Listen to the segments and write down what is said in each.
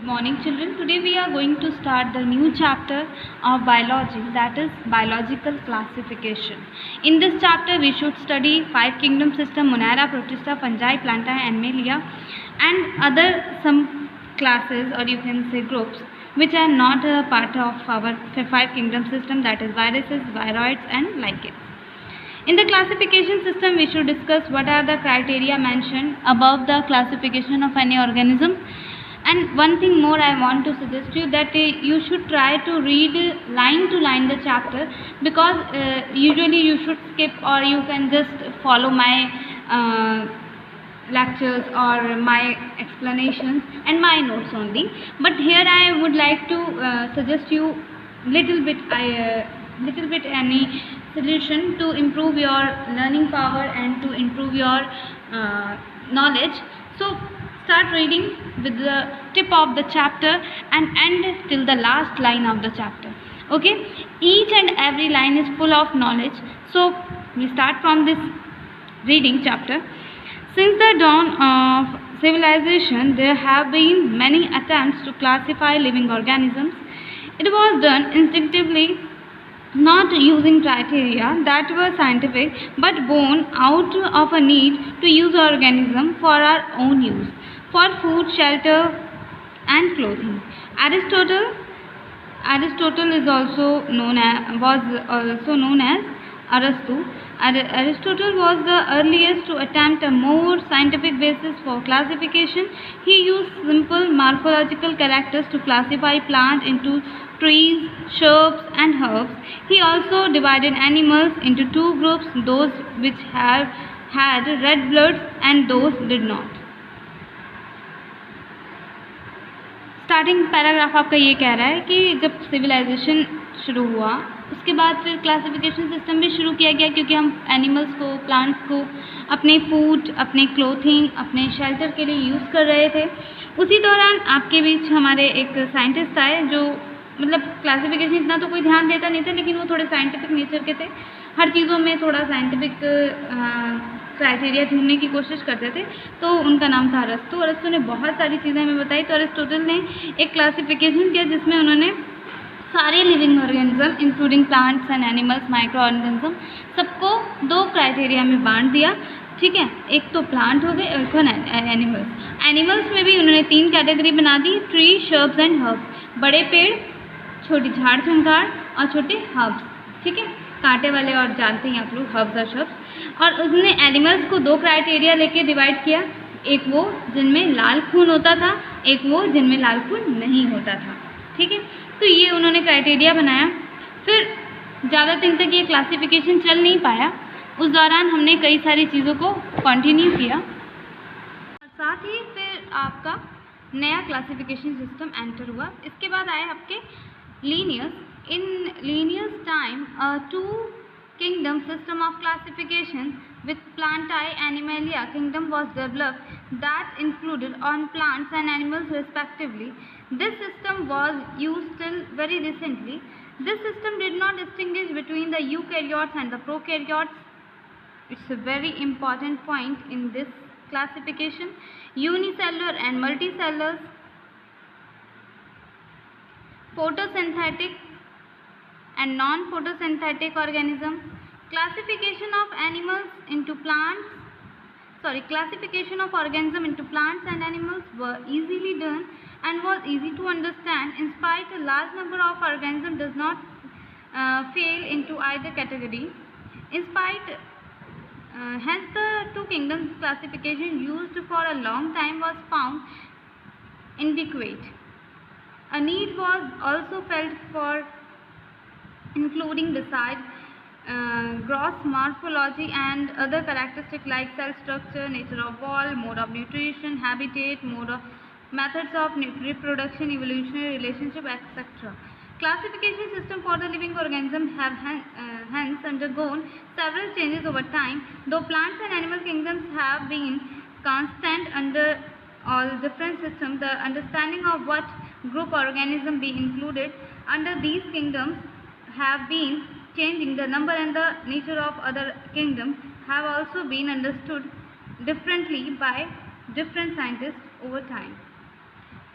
morning, children. Today we are going to start the new chapter of biology, that is biological classification. In this chapter we should study five kingdom system: Monera, Protista, Fungi, Planta, Animalia, and other some classes, or you can say groups, which are not a part of our five kingdom system, that is viruses, viroids, and lichens. In the classification system, we should discuss what are the criteria mentioned above the classification of any organism. And one thing more I want to suggest you, that you should try to read line to line the chapter, because usually you should skip, or you can just follow my lectures or my explanations and my notes only. But here I would like to suggest you little bit any solution to improve your learning power and to improve your knowledge. So start reading with the tip of the chapter and end till the last line of the chapter. Okay, each and every line is full of knowledge. So we start from this reading chapter. Since the dawn of civilization, there have been many attempts to classify living organisms. It was done instinctively, not using criteria that were scientific, but born out of a need to use organisms for our own use, for food, shelter, and clothing. Aristotle is also known as, was also known as Arastu. Aristotle was the earliest to attempt a more scientific basis for classification. He used simple morphological characters to classify plants into trees, shrubs, and herbs. He also divided animals into two groups: those which had red blood and those did not. Starting paragraph आपका ये कह रहा है कि जब civilisation शुरू हुआ, उसके बाद फिर क्लासिफिकेशन सिस्टम भी शुरू किया गया, क्योंकि हम एनिमल्स को, प्लांट्स को अपने फूड, अपने क्लोथिंग, अपने शेल्टर के लिए यूज़ कर रहे थे। उसी दौरान आपके बीच हमारे एक साइंटिस्ट आए, जो मतलब क्लासिफिकेशन इतना तो कोई ध्यान देता नहीं था, लेकिन वो थोड़े साइंटिफिक नेचर के थे, हर चीज़ों में थोड़ा साइंटिफिक क्राइटेरिया ढूंढने की कोशिश करते थे। तो उनका नाम था अरस्तु। अरस्तु ने बहुत सारी चीज़ें हमें बताई। तो अरिस्टोटल ने एक क्लासिफिकेशन किया, जिसमें उन्होंने सारे living organism including plants and animals, micro organism, सबको दो क्राइटेरिया में बांट दिया। ठीक है, एक तो प्लांट हो गए, एक एनिमल्स। एनिमल्स में भी उन्होंने तीन कैटेगरी बना दी: ट्री, शर्ब्स एंड हर्ब्स। बड़े पेड़, छोटी झाड़ झंखाड़ और छोटे हर्ब्स। ठीक है, कांटे वाले, और जानते हैं आप लोग हर्ब्स और शर्ब्स। और उसने एनिमल्स को दो क्राइटेरिया लेके डिवाइड किया: एक वो जिनमें लाल खून होता था, एक वो जिनमें लाल खून नहीं होता था। ठीक है, तो ये उन्होंने क्राइटेरिया बनाया। फिर ज़्यादा दिन तक ये क्लासिफिकेशन चल नहीं पाया। उस दौरान हमने कई सारी चीज़ों को कंटिन्यू किया, साथ ही फिर आपका नया क्लासिफिकेशन सिस्टम एंटर हुआ। इसके बाद आए आपके Linnaeus. In Linnaeus time two kingdom system of classification with Plantae Animalia kingdom was developed that included on plants and animals respectively. This system was used till very recently. This system did not distinguish between the eukaryotes and the prokaryotes. It's a very important point in this classification. Unicellular and multicellular, photosynthetic and non-photosynthetic organism. Classification of organism into plants and animals were easily done and was easy to understand. In spite, a large number of organisms does not fall into either category. Hence the two kingdoms classification used for a long time was found inadequate. A need was also felt for including besides gross morphology and other characteristics like cell structure, nature of wall, mode of nutrition, habitat, methods of reproduction, evolutionary relationship, etc. Classification system for the living organisms have hence undergone several changes over time. Though plants and animal kingdoms have been constant under all different systems, the understanding of what group organism be included under these kingdoms have been changing. The number and the nature of other kingdoms have also been understood differently by different scientists over time.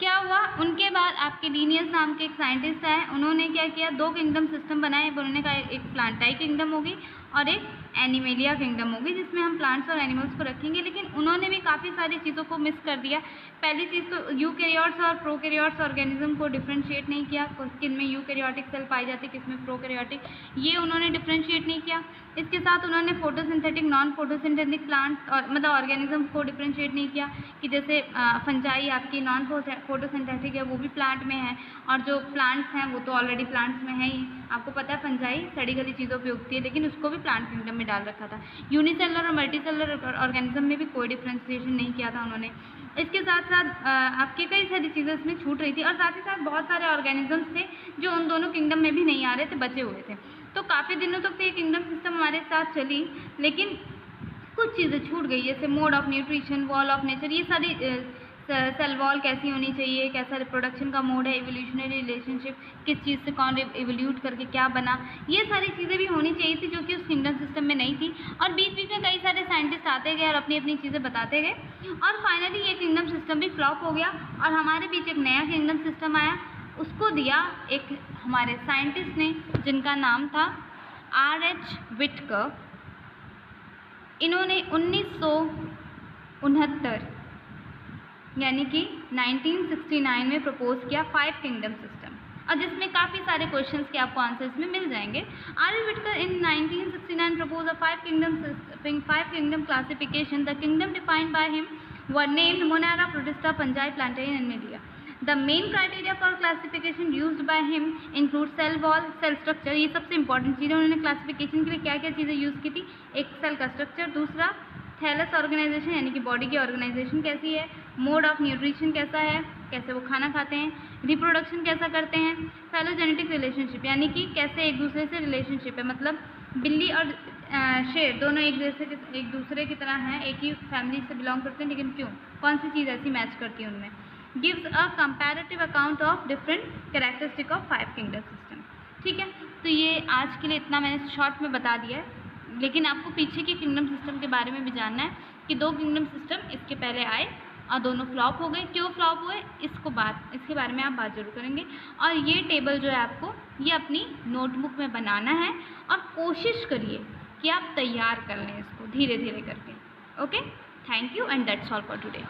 क्या हुआ, उनके बाद आपके Linnaeus नाम के एक scientist आए, उन्होंने क्या किया, 2 किंगडम सिस्टम बनाए। उन्होंने कहा एक प्लांटाई किंगडम होगी और एक एनिमेलिया किंगडम होगी, जिसमें हम प्लांट्स और एनिमल्स को रखेंगे। लेकिन उन्होंने भी काफ़ी सारी चीज़ों को मिस कर दिया। पहली चीज़ तो यूकैरियोट्स और प्रोकैरियोट्स ऑर्गेनिज्म को डिफ्रेंशिएट नहीं किया, किन में यूकैरियोटिक सेल पाई जाती है, किस में प्रोकैरियोटिक, ये उन्होंने डिफ्रेंशिएट नहीं किया। इसके साथ उन्होंने फोटोसिंथेटिक नॉन फोटोसिंथेटिक प्लांट और मतलब ऑर्गेनिज्म को डिफ्रेंशिएट नहीं किया कि जैसे फंजाई आपकी नॉन फोटोसिंथेटिक है, वो भी प्लांट में है, और जो प्लांट्स हैं वो तो ऑलरेडी प्लांट्स में है ही। आपको पता है फंजाई सड़ी गली चीज़ों पे उगती है, लेकिन उसको भी प्लांट किंगडम में डाल रखा था। यूनिसेलुलर और मल्टीसेलुलर ऑर्गेनिज्म में भी कोई डिफ्रेंशिएशन नहीं किया था उन्होंने। इसके साथ साथ आपके कई सारी चीज़ें इसमें छूट रही थी, और साथ ही साथ बहुत सारे ऑर्गेनिजम्स थे जो उन दोनों किंगडम में भी नहीं आ रहे थे, बचे हुए थे। तो काफ़ी दिनों तक तो ये किंगडम सिस्टम हमारे साथ चली, लेकिन कुछ चीज़ें छूट गई, जैसे mode of nutrition, wall of nature, ये सारी सेल वॉल कैसी होनी चाहिए, कैसा रिप्रोडक्शन का मोड है, इवोल्यूशनरी रिलेशनशिप, किस चीज़ से कौन इवोल्यूट करके क्या बना, ये सारी चीज़ें भी होनी चाहिए थी जो कि उस किंगडम सिस्टम में नहीं थी। और बीच बीच में कई सारे साइंटिस्ट आते गए और अपनी अपनी चीज़ें बताते गए, और फाइनली ये किंगडम सिस्टम भी फ्लॉप हो गया, और हमारे बीच एक नया किंगडम सिस्टम आया। उसको दिया एक हमारे साइंटिस्ट ने, जिनका नाम था R.H. विटकर। इन्होंने 1969 यानी कि 1969 में प्रपोज किया 5 किंगडम सिस्टम, और जिसमें काफ़ी सारे क्वेश्चंस के आपको आंसर्स में मिल जाएंगे। R.H. Whittaker in 1969 proposed a 5 kingdom classification. The kingdom defined by him were named Monera, Protista, Fungi, Plantae and Animalia. The main criteria for classification used by him include cell wall, cell structure, ये सबसे important चीज़ है। उन्होंने classification के लिए क्या क्या चीज़ें use की थी, एक सेल का स्ट्रक्चर, दूसरा थैलस ऑर्गेनाइजेशन यानी कि बॉडी की ऑर्गेनाइजेशन कैसी है, मोड ऑफ न्यूट्रिशन कैसा है, कैसे वो खाना खाते हैं, रिप्रोडक्शन कैसा करते हैं, फेलोजेनेटिक रिलेशनशिप यानी कि कैसे एक दूसरे से रिलेशनशिप है, मतलब बिल्ली और शेर दोनों एक दूसरे की तरह हैं, एक ही फैमिली से बिलोंग करते हैं, लेकिन क्यों, कौन सी चीज़ ऐसी मैच करती है उनमें। Gives a comparative account of different characteristic of 5 kingdom system. ठीक है, तो ये आज के लिए इतना मैंने शॉर्ट में बता दिया है, लेकिन आपको पीछे के किंगडम सिस्टम के बारे में भी जानना है कि 2 किंगडम सिस्टम इसके पहले आए और दोनों फ्लॉप हो गए। क्यों फ्लॉप हुए, इसके बारे में आप बात जरूर करेंगे। और ये टेबल जो है आपको ये अपनी नोटबुक में बनाना है, और कोशिश करिए कि आप तैयार कर लें इसको धीरे धीरे करके। Okay, thank you and that's all for today.